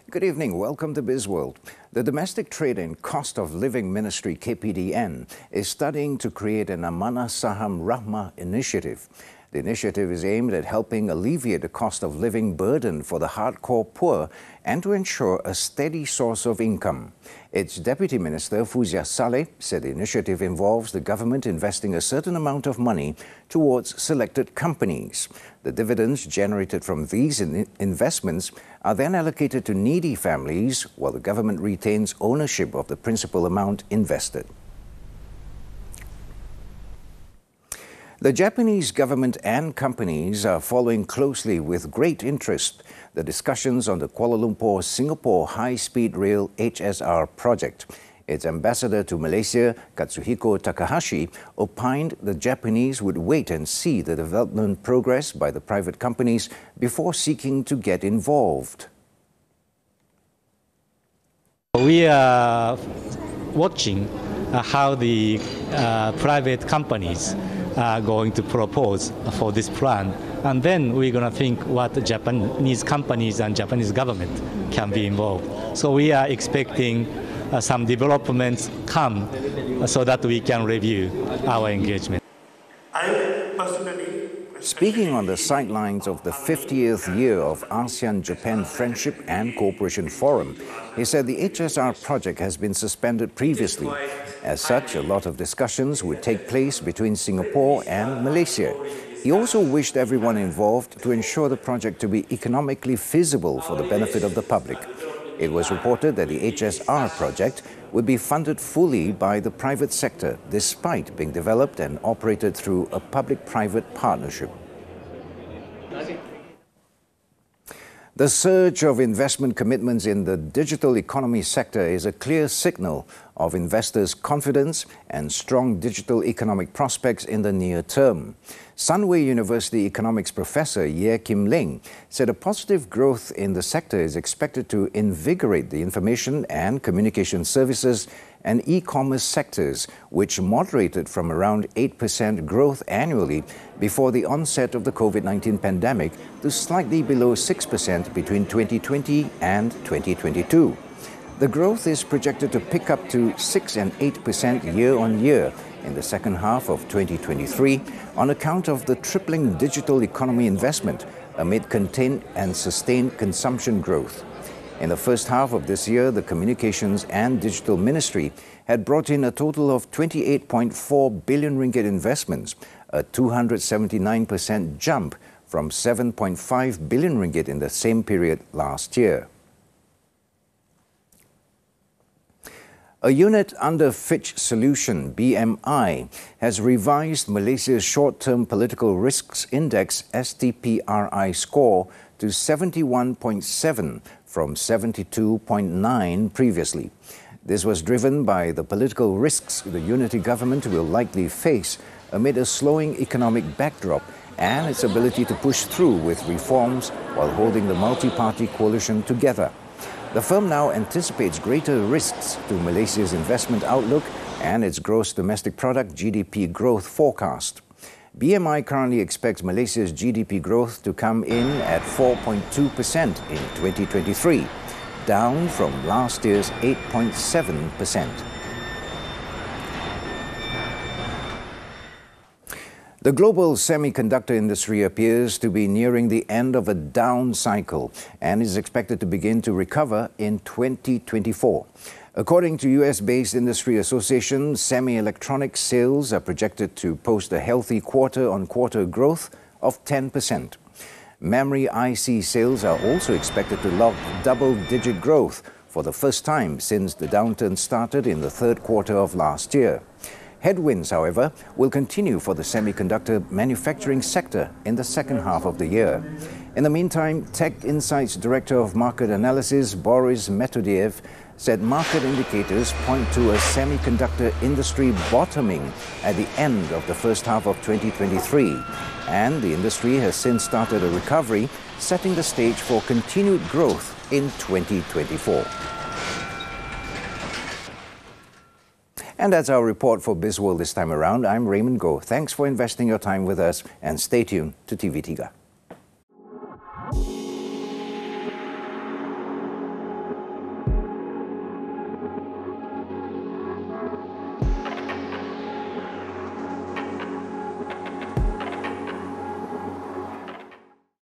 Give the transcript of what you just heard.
Good evening. Welcome to Bizworld. The Domestic Trade and Cost of Living Ministry, KPDN, is studying to create an Amanah Saham Rahmah initiative. The initiative is aimed at helping alleviate the cost of living burden for the hardcore poor and to ensure a steady source of income. Its Deputy Minister, Fuzia Saleh, said the initiative involves the government investing a certain amount of money towards selected companies. The dividends generated from these investments are then allocated to needy families, while the government retains ownership of the principal amount invested. The Japanese government and companies are following closely with great interest the discussions on the Kuala Lumpur-Singapore High-Speed Rail HSR project. Its ambassador to Malaysia, Katsuhiko Takahashi, opined the Japanese would wait and see the development progress by the private companies before seeking to get involved. We are watching how the private companies are going to propose for this plan, and then we're going to think what Japanese companies and Japanese government can be involved. So we are expecting some developments come so that we can review our engagement. Speaking on the sidelines of the 50th year of ASEAN-Japan Friendship and Cooperation Forum, he said the HSR project has been suspended previously. As such, a lot of discussions would take place between Singapore and Malaysia. He also wished everyone involved to ensure the project to be economically feasible for the benefit of the public. It was reported that the HSR project would be funded fully by the private sector, despite being developed and operated through a public-private partnership. The surge of investment commitments in the digital economy sector is a clear signal of investors' confidence and strong digital economic prospects in the near term. Sunway University economics professor Ye Kim Ling said a positive growth in the sector is expected to invigorate the information and communication services and e-commerce sectors, which moderated from around 8% growth annually before the onset of the COVID-19 pandemic to slightly below 6% between 2020 and 2022. The growth is projected to pick up to 6 and 8% year-on-year in the second half of 2023 on account of the tripling digital economy investment amid contained and sustained consumption growth. In the first half of this year, the Communications and Digital Ministry had brought in a total of 28.4 billion ringgit investments, a 279% jump from 7.5 billion ringgit in the same period last year. A unit under Fitch Solution, BMI, has revised Malaysia's short-term political risks index STPRI score to 71.7 from 72.9 previously. This was driven by the political risks the unity government will likely face amid a slowing economic backdrop and its ability to push through with reforms while holding the multi-party coalition together. The firm now anticipates greater risks to Malaysia's investment outlook and its gross domestic product GDP growth forecast. BMI currently expects Malaysia's GDP growth to come in at 4.2% in 2023, down from last year's 8.7%. The global semiconductor industry appears to be nearing the end of a down cycle and is expected to begin to recover in 2024. According to US-based industry association, semi-electronic sales are projected to post a healthy quarter-on-quarter growth of 10%. Memory IC sales are also expected to log double-digit growth for the first time since the downturn started in the third quarter of last year. Headwinds, however, will continue for the semiconductor manufacturing sector in the second half of the year. In the meantime, Tech Insights Director of Market Analysis, Boris Metodiev, said market indicators point to a semiconductor industry bottoming at the end of the first half of 2023, and the industry has since started a recovery, setting the stage for continued growth in 2024. And that's our report for Bizworld this time around. I'm Raymond. Thanks for investing your time with us and stay tuned to TV3.